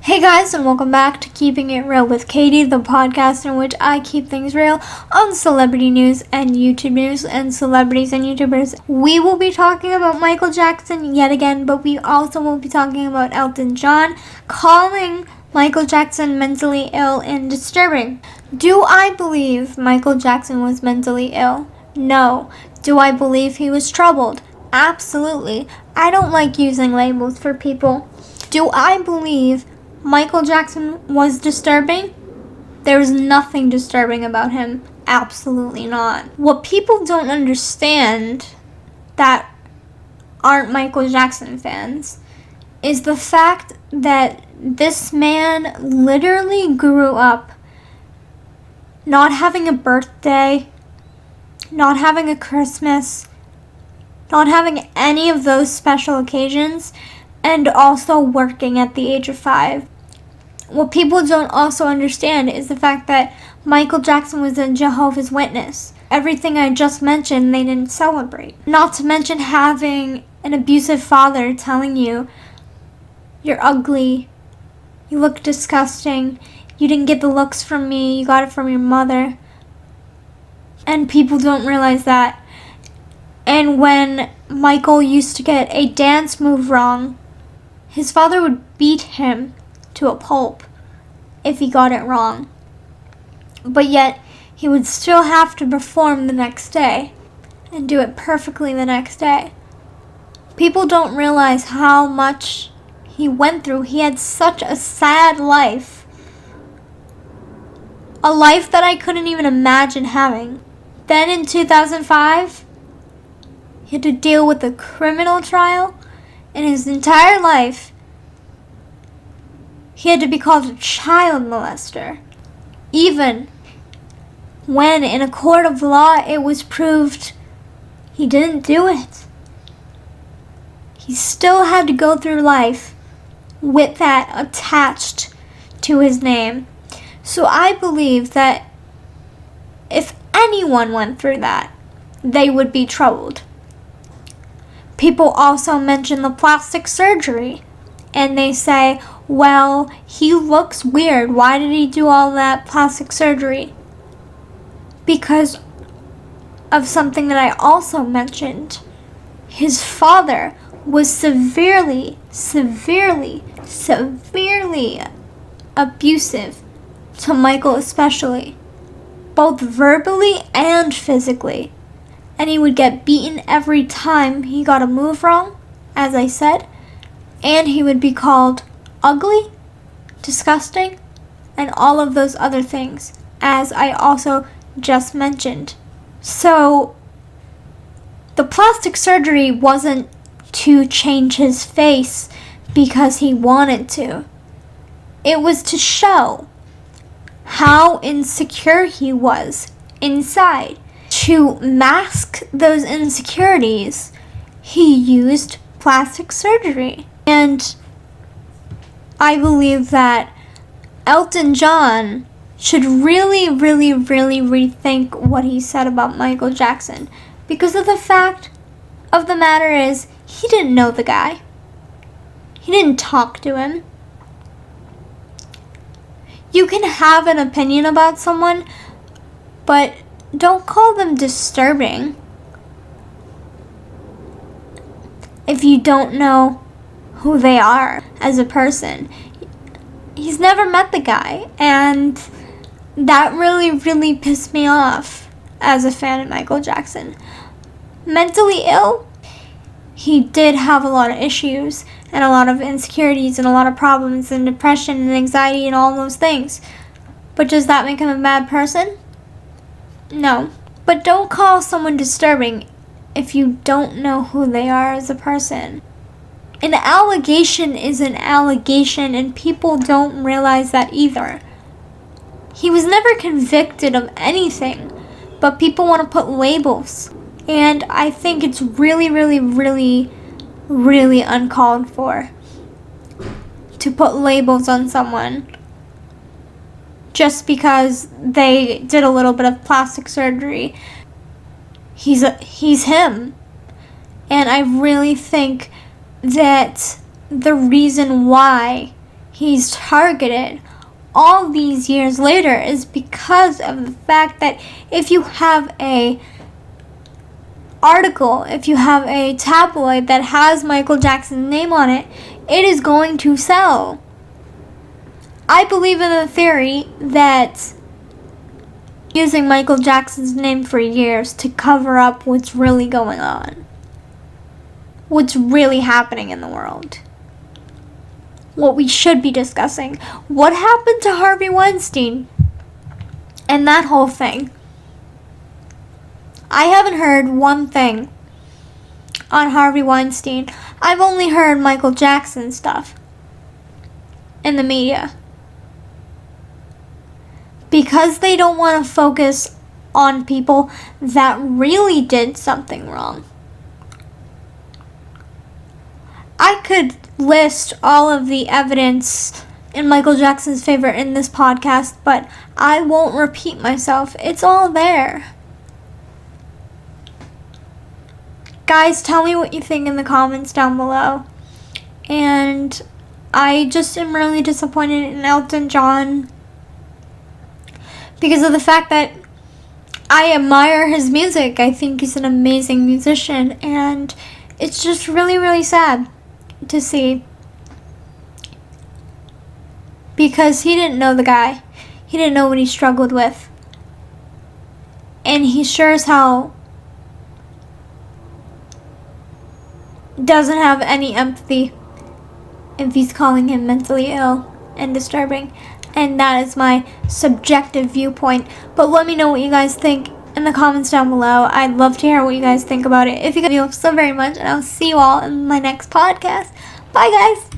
Hey guys, and welcome back to Keeping It Real with Katie, the podcast in which I keep things real on celebrity news and YouTube news and celebrities and YouTubers. We will be talking about Michael Jackson yet again, but we also will be talking about Elton John calling Michael Jackson mentally ill and disturbing. Do I believe Michael Jackson was mentally ill? No. Do I believe he was troubled? Absolutely. I don't like using labels for people. Do I believe Michael Jackson was disturbing? There was nothing disturbing about him. Absolutely not. What people don't understand that aren't Michael Jackson fans is the fact that this man literally grew up not having a birthday, not having a Christmas, not having any of those special occasions, and also working at the age of 5. What people don't also understand is the fact that Michael Jackson was a Jehovah's Witness. Everything I just mentioned, they didn't celebrate. Not to mention having an abusive father telling you, you're ugly, you look disgusting, you didn't get the looks from me, you got it from your mother. And people don't realize that. And when Michael used to get a dance move wrong, his father would beat him to a pulp if he got it wrong. But yet, he would still have to perform the next day and do it perfectly the next day. People don't realize how much he went through. He had such a sad life. A life that I couldn't even imagine having. Then in 2005, he had to deal with a criminal trial. In his entire life, he had to be called a child molester. Even when in a court of law it was proved he didn't do it, he still had to go through life with that attached to his name. So I believe that if anyone went through that, they would be troubled. People also mention the plastic surgery, and they say, well, he looks weird. Why did he do all that plastic surgery? Because of something that I also mentioned. His father was severely abusive to Michael especially, both verbally and physically. And he would get beaten every time he got a move wrong, as I said. And he would be called ugly, disgusting, and all of those other things, as I also just mentioned. So, the plastic surgery wasn't to change his face because he wanted to. It was to show how insecure he was inside. To mask those insecurities, he used plastic surgery. And I believe that Elton John should really rethink what he said about Michael Jackson. Because of the fact of the matter is, he didn't know the guy. He didn't talk to him. You can have an opinion about someone, but don't call them disturbing if you don't know who they are as a person. He's never met the guy, and that really pissed me off as a fan of Michael Jackson. Mentally ill, he did have a lot of issues and a lot of insecurities and a lot of problems and depression and anxiety and all those things. But does that make him a bad person? No. But don't call someone disturbing if you don't know who they are as a person. An allegation is an allegation, and people don't realize that either. He was never convicted of anything, but people want to put labels. And I think it's really uncalled for to put labels on someone just because they did a little bit of plastic surgery. He's him. And I really think that the reason why he's targeted all these years later is because of the fact that if you have a article, if you have a tabloid that has Michael Jackson's name on it, it is going to sell. I believe in the theory that using Michael Jackson's name for years to cover up what's really going on, what's really happening in the world, what we should be discussing. What happened to Harvey Weinstein and that whole thing? I haven't heard one thing on Harvey Weinstein. I've only heard Michael Jackson stuff in the media. Because they don't want to focus on people that really did something wrong. I could list all of the evidence in Michael Jackson's favor in this podcast, but I won't repeat myself. It's all there. Guys, tell me what you think in the comments down below. And I just am really disappointed in Elton John because of the fact that I admire his music. I think he's an amazing musician, and it's just really, really sad to see, because he didn't know the guy. He didn't know what he struggled with. And he sure as hell doesn't have any empathy if he's calling him mentally ill and disturbing. And that is my subjective viewpoint. But let me know what you guys think in the comments down below. I'd love to hear what you guys think about it. If you guys love so very much, and I'll see you all in my next podcast. Bye, guys.